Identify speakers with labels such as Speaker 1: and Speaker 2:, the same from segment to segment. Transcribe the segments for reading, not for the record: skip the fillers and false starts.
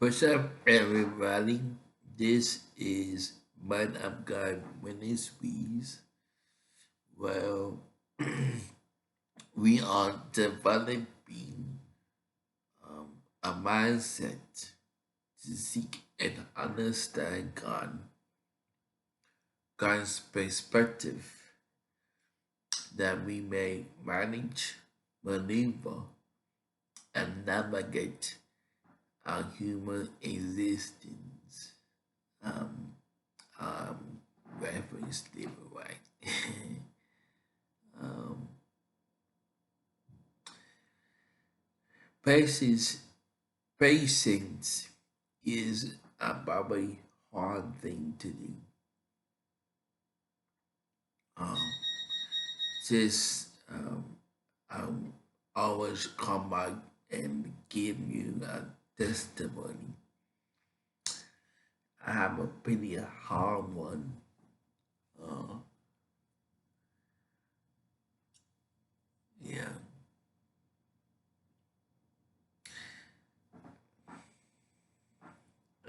Speaker 1: What's up, everybody? This is Man of God Ministries. Well, we are developing a mindset to seek and understand God's perspective, that we may manage, maneuver, and navigate our human existence. Um, reference David White. um, patience, patience is a very hard thing to do. Um, just um, always come back and give you a testimony. I have a pretty hard one. Uh, yeah,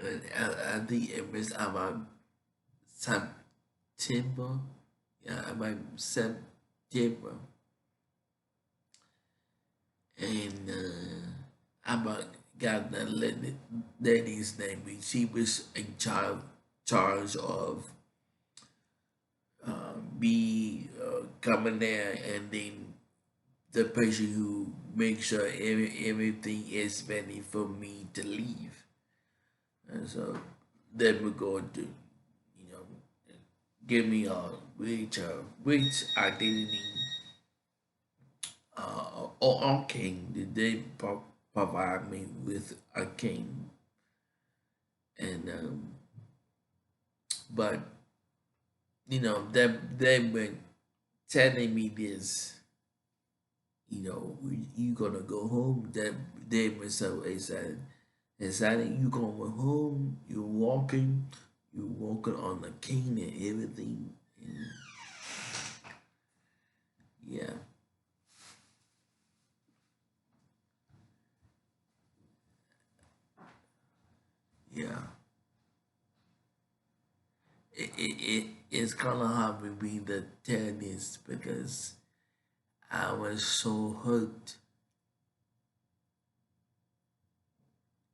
Speaker 1: and I think it was about September. Yeah, about September, and I got the lady's name. She was in charge of me coming there, and then the person who makes sure everything is ready for me to leave. And so then we're going to, give me a which identity or a king. Did they provide me with a king? And but they've been telling me this. You gonna go home. That they were so excited. Excited, you going home. You're walking on the king and everything. And yeah, yeah. It's kind of hard for me to tell this because I was so hurt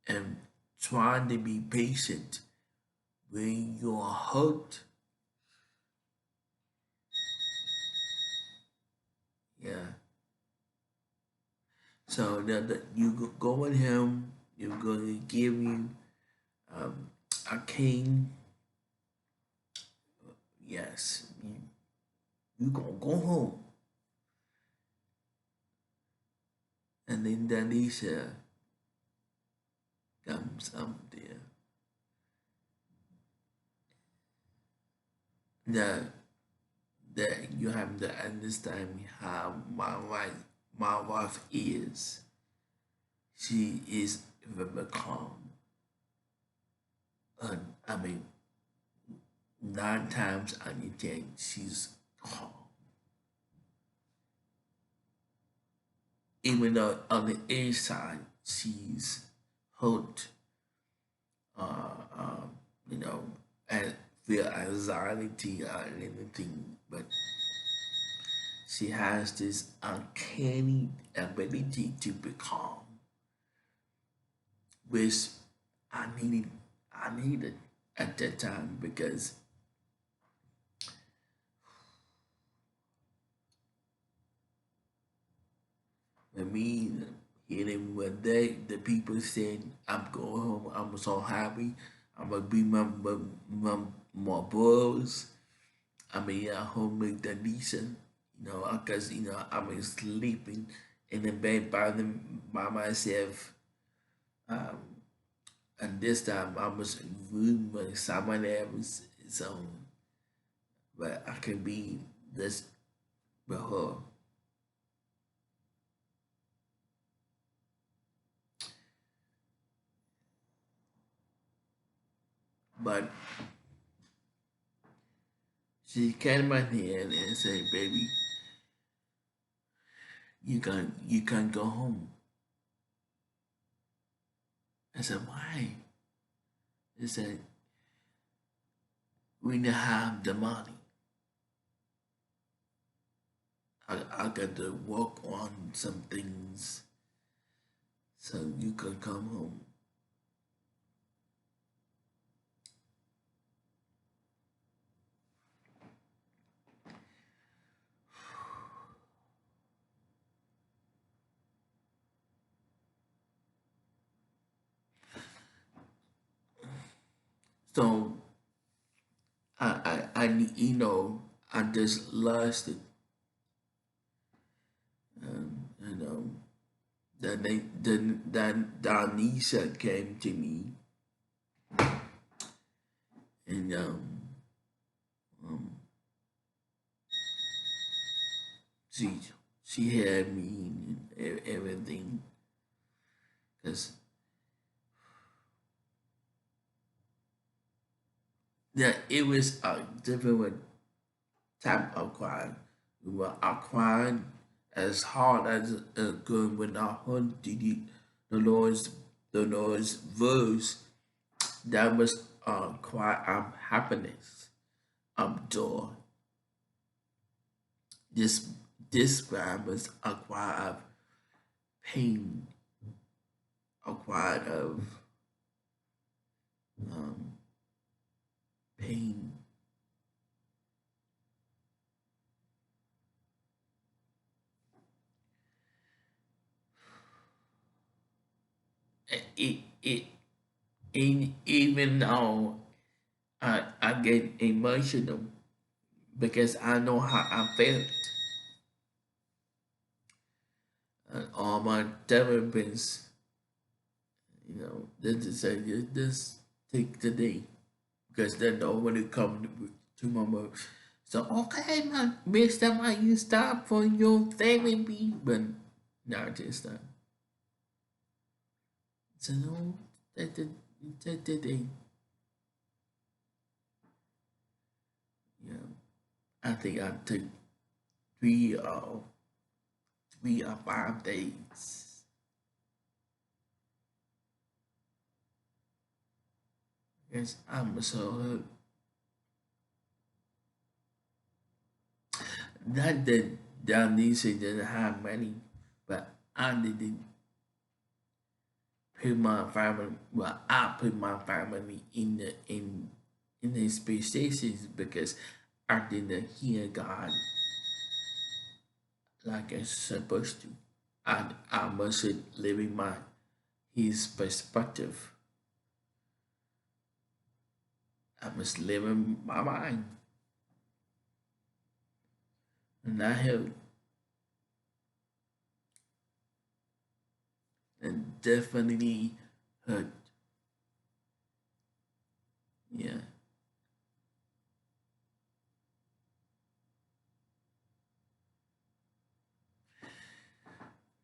Speaker 1: and trying to be patient when you're hurt. Yeah. So that you go with him, you're going to give you um, a king. Yes, you gonna go home, and then Danisha comes up there. That that you have to understand how my wife is. She is very calm. I mean, 9 times out of 10, she's calm. Even though on the inside she's hurt, uh, uh, you know, and feel anxiety or anything, but she has this uncanny ability to be calm, which I needed. I needed at that time because for me, hearing what the people said, I'm going home. I'm so happy. I'm gonna be my boys. I'm gonna at home with Danisha. Cause I'm sleeping in the bed by myself. Um, and this time I was in the room with someone else. So, but I can be this with her. But she came my hand and said, "Baby, you can't go home." I said, "Why?" He said, when you have the money, I got to work on some things so you can come home. So you know, I just lost it. You know, that Danisha came to me, and um she she had me and everything, cause yeah, it was a different type of crying. We were crying as hard as good when I heard the Lord's the Lord's verse. That was a cry of happiness, of joy. This this cry was a cry of pain, a cry of um, pain. It even though I get emotional because I know how I felt. And all my therapists, you know, they just say, just take the day because they know when it comes to my work. So, okay, man, mister, might you stop for your therapy? But not this time. So, no, that day, you know, I think I took three or 5 days. Yes, I'm so hurt. Not that Dalnesia didn't have money, but I didn't put my family. Well, I put my family in the space stations because I didn't hear God like I supposed to. I wasn't living my His perspective. I was living my mind, and I have and definitely hurt. Yeah.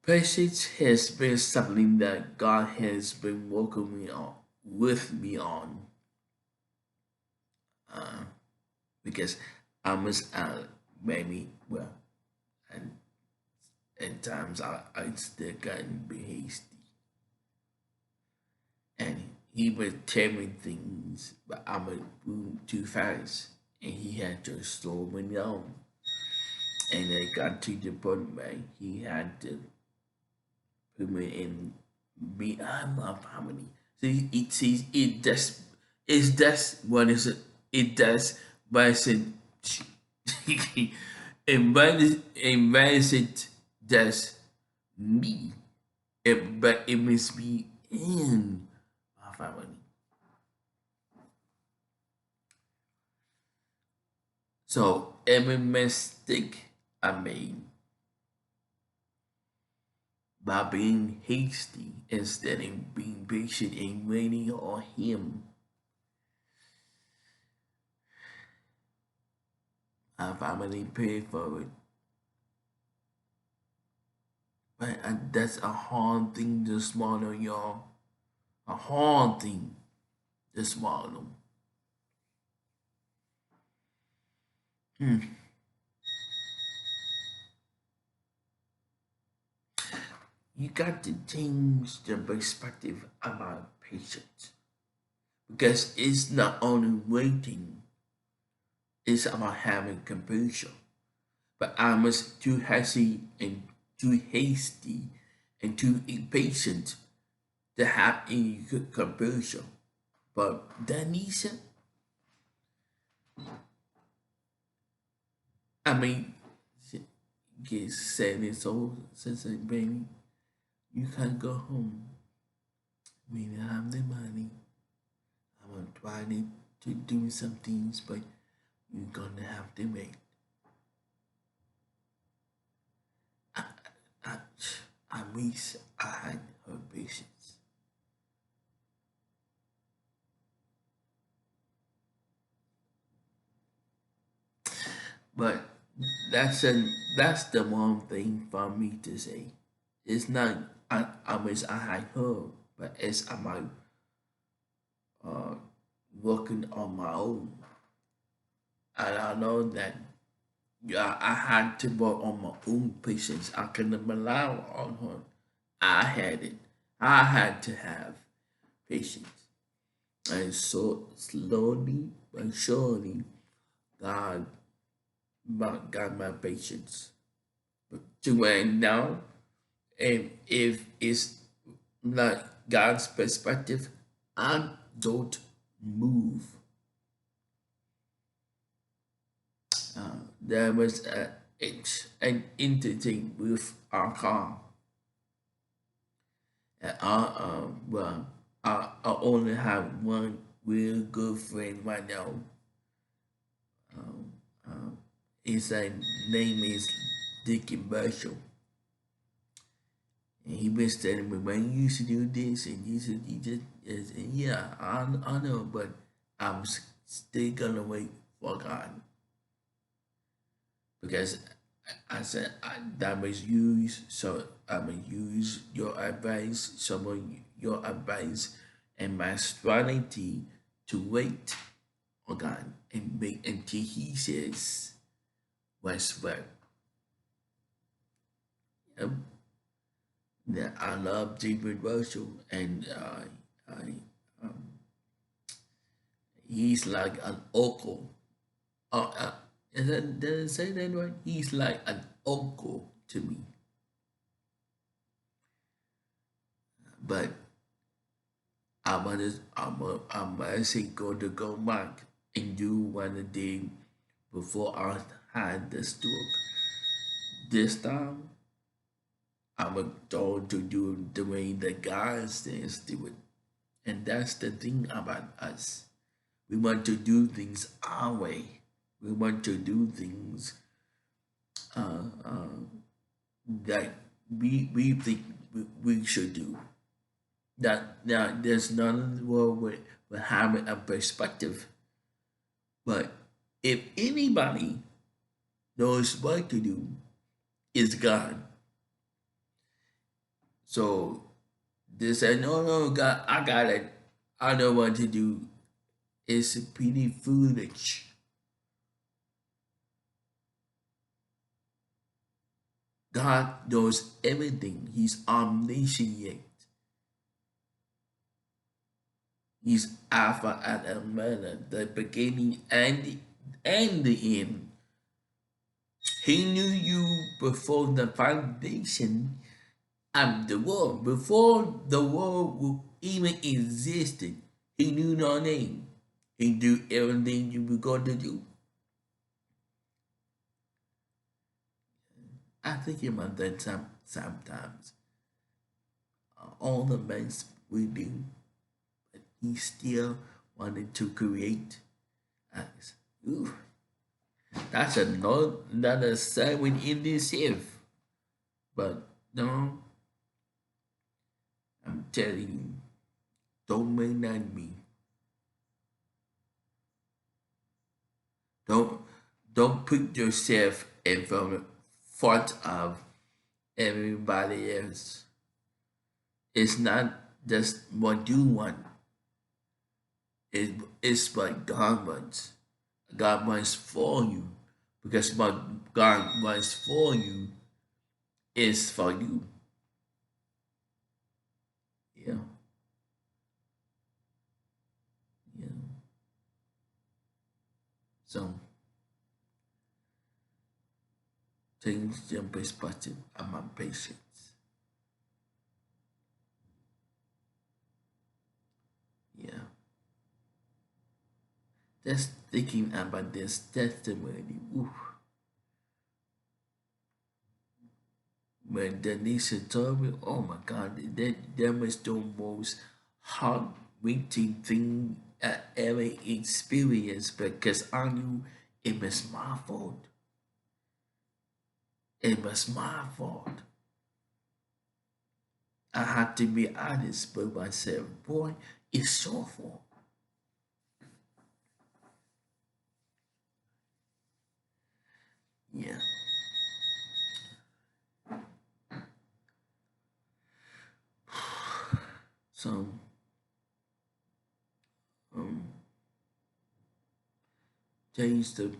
Speaker 1: Patience has been something that God has been working me on with me on uh, because I was maybe well and at times I still can be hasty and he would tell me things but I would move too fast and he had to slow me down and it got to the point where he had to put me in behind my family. See, it sees it does it's just what is it? It does but it's it does me. But it must be in my family. So every mistake I made by being hasty instead of being patient and waiting on him, my family paid for it. But that's a hard thing to swallow, y'all. A hard thing to swallow. Hmm. You got to change the perspective about patience. because it's not only waiting, it's about having compassion. But I was too hasty and too impatient to have any compassion. But Danisha, I mean, she gets sad and so says, like, baby, you can't go home. We don't have the money. I'm trying to do some things, but you're gonna have to wait. I, I, I wish I had her patience. But that's the one thing for me to say. It's not I wish I had her, but it's about uh, working on my own. And I know that yeah, I had to work on my own patience. I couldn't rely on her. I had it. I had to have patience. And so slowly but surely, God got my patience. But to where now, and if it's not God's perspective, I don't move. There was an incident with our car. And I only have one real good friend right now. Um, his name is Dickie Marshall. And he been telling me, man, you used to do this, and you said you just, yes, and yeah, I know, but I'm still gonna wait for God because I said that was use, so I mean use your advice, some of your advice, and my strategy to wait on God and wait until He says what's what. Yep. Yeah, I love David Russell, and um, he's like an uncle. Did I say that right? He's like an uncle to me. But I'm actually going to go back and do one a day before I had the stroke. This time, I'm going to do it the way the God says do it. And that's the thing about us. We want to do things our way. We want to do things uh, uh, that we think we should do. That there's nothing wrong with having a perspective. But if anybody knows what to do, it's God. So they say, no, no, God, I got it. I know what to do. It's pretty foolish. God knows everything. He's omniscient. He's Alpha and Omega, the beginning and the end. He knew you before the foundation of the world. Before the world even existed, He knew your name. He knew everything you were going to do. I think about that sometimes. All the mess we do, but He still wanted to create us. Ooh, that's another segment in this shift. But no, I'm telling you, don't make that me. Don't don't put yourself in front of everybody else. It's not just what you want. It's what God wants. God wants for you. Because what God wants for you is for you. Yeah. So change your perspective among patients. Yeah. Just thinking about this testimony. Oof. When Denisha told me, oh my God, that was the most heart-wrenching thing I ever experienced because I knew it was my fault. It was my fault. I had to be honest with myself. Boy, it's your fault. Yeah. So, um, change the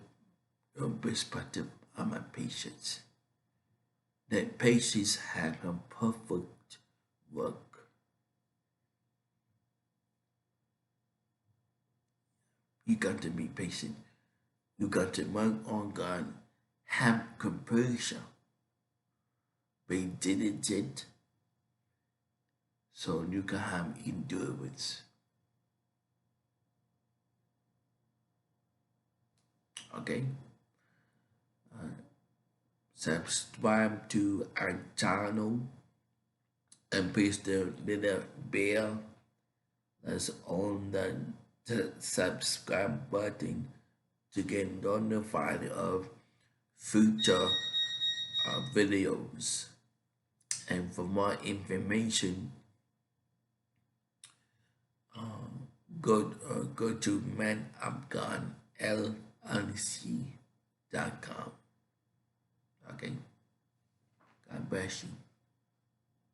Speaker 1: perspective of my patients. That patients have a perfect work. You got to be patient. You got to work on God. Have compassion. Be diligent so you can have endurance. Okay? Subscribe to our channel and press the little bell that's on the subscribe button to get notified of future videos. And for more information, go to manafghanlnc.com. Okay, God bless you.